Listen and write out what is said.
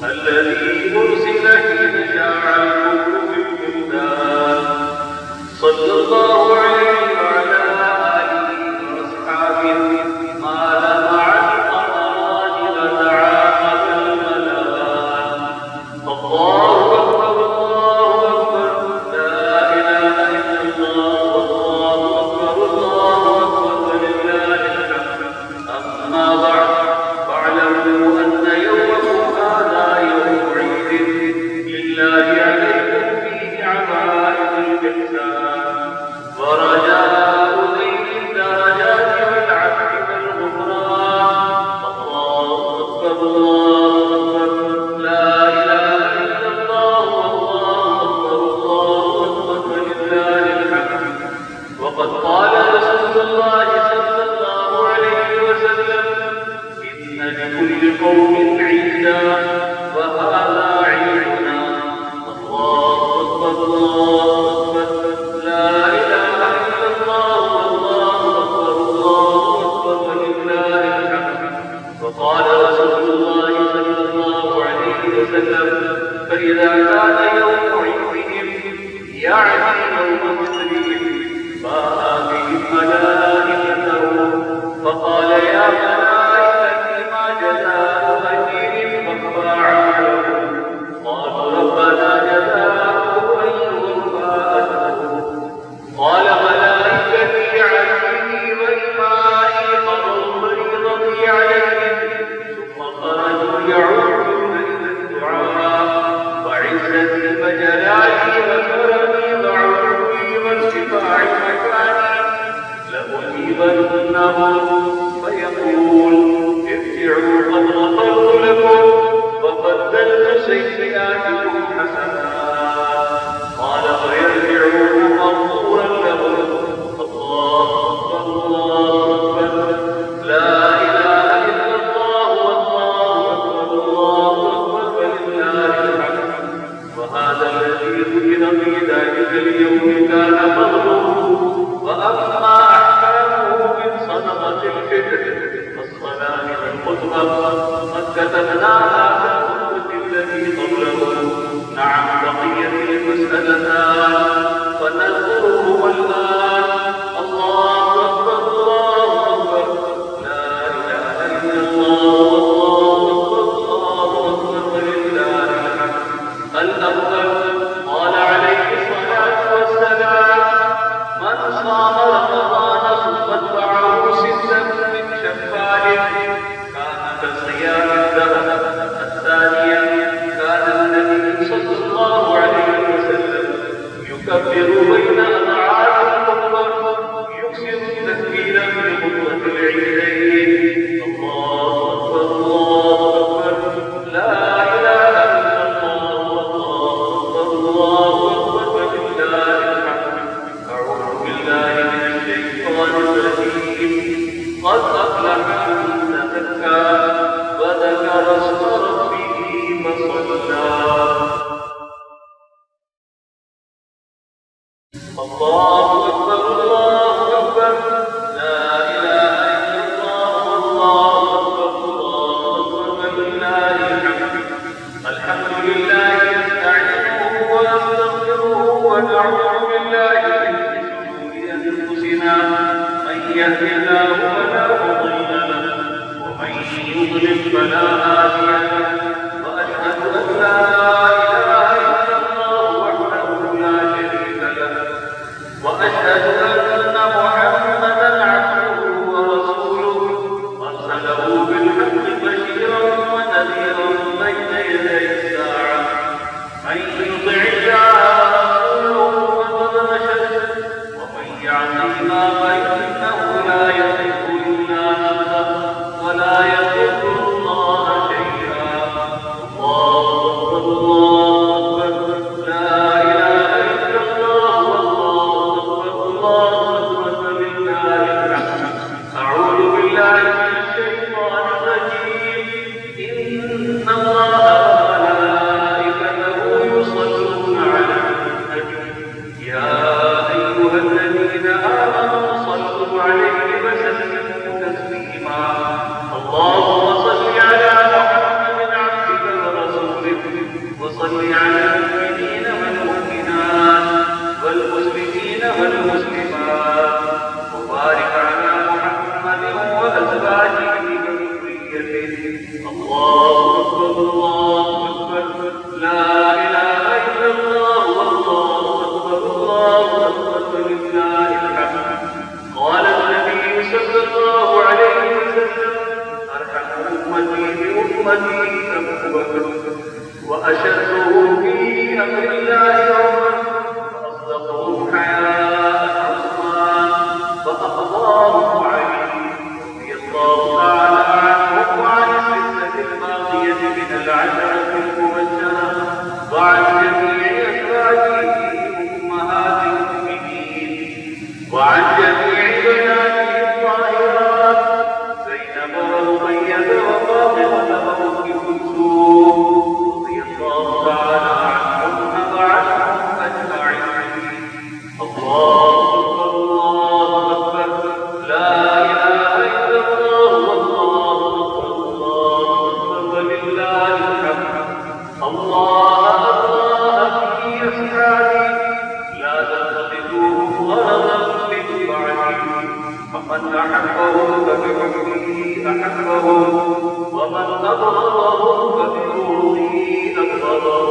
الذي أرسل حين شاع الكفر بالبلدان صلى الله عليه وعلى آله وأصحابه ما لمع القمرات لتعاقب الملائكة الله أكبر الله أكبر لا إله إلا الله الله أكبر ولله الحمد أما بعد فاعلموا أن يومكم هذا يوم عيد لله عليكم فيه عبائد الإحسان ورجاء ذيل الدرجات والعفو والغفران الله أكبر الله أكبر لا إله إلا الله الله أكبر ولله الحمد وقد قال رسول الله صلى الله عليه وسلم إن لكل قوم عيدا وهذا عيدنا الله أكبر الله أكبر لا إله إلا الله الله أكبر ولله الحمد وقال رسول الله صلى الله عليه وسلم فإذا كان يوم عيدهم يعني يوم مسلمهم فهذه ملائكته فقال يا ملائكة ما جزاء أجير وفاعل قالوا ربنا جزاؤه أن يوفى أجره قال ملائكتي عني وإمائي قضوا فريضتي عليهم ثم خرجوا يعودون إلى الدعاء وعزتي وجلالي وكرمي وعلوي وارتفاع مكاني لأجيبنهم فيقول ارجعوا قد غفرت لكم وبدلت سيئاتكم حسنات قال فيرجعون مغفورا لهم الله أكبر الله أكبر لا إله إلا الله والله أكبر الله أكبر ولله الحمد وهذا الذي ذكر في ذلك اليوم كان فضله وأما أحكامه من صدقة الفطر والصلاة والخطبة قد كتبناها في الخطبة التي قبله نعم بقية المسألتان فنذكرهما الآن الله أكبر الله أكبر لا إله إلا الله الله أكبر ولله الحمد الأول قال عليه الصلاة والسلام من صام رمضان ثم اتبعه ستا من شوال كان كصيام الدهر الثانية كان النبي صلى الله عليه وسلم يكبر بين أضعاف الخطبة يكسر تكبيرا بخطبة العيدين الله أكبر الله أكبر لا إله إلا الله الله أكبر ولله الحمد أعوذ بالله من الشيطان الرجيم قد أفلح من تزكى وذكر اسم ربه فصلى الله أكبر الله أكبر لا إله إلا الله الله أكبر ولله الحمد لله نستعينه ونستغفره ونعوذ بالله من شرور أنفسنا من يهد الله فلا مضل له ومن يضلل فلا هادي له وأشهد أن لا إله إلا الله وحده لا شريك له وأشهد أن محمدا عبده ورسوله أرسله بالحق بشيرا ونذيرا بين يدي الساعة من يطع الله ورسوله فقد رشد ومن يعصهما فإنه لا يضر إلا نفسه ولا يضر الله الله أكبر لا إله إلا الله والله أكبر الله أكبر ولله الحمد. قال النبي صلى الله عليه وسلم أرحم أمتي بأمتي أبو بكر وأشدهم في أمر الله يوما وأصدقهم حياء عثمان وأقضاهم علي رضي الله تعالى عنهم وعن الستة الباقية من العشرة المبشرة وعن جميع أزواجه أمهات المؤمنين وعن جميع بناته الطاهرات زينب ورقية وفاطمة وأم كلثوم رضي الله تعالى عنهم وعنهم أجمعين. الله أكبر الله أكبر لا إله إلا الله والله أكبر الله أكبر ولله الحمد. الله الله في أصحابي لا تتخذوه غرضا من بعدي فمن أحبهم فبحبه أحبهم ومن أبغضهم فببغضه أبغضه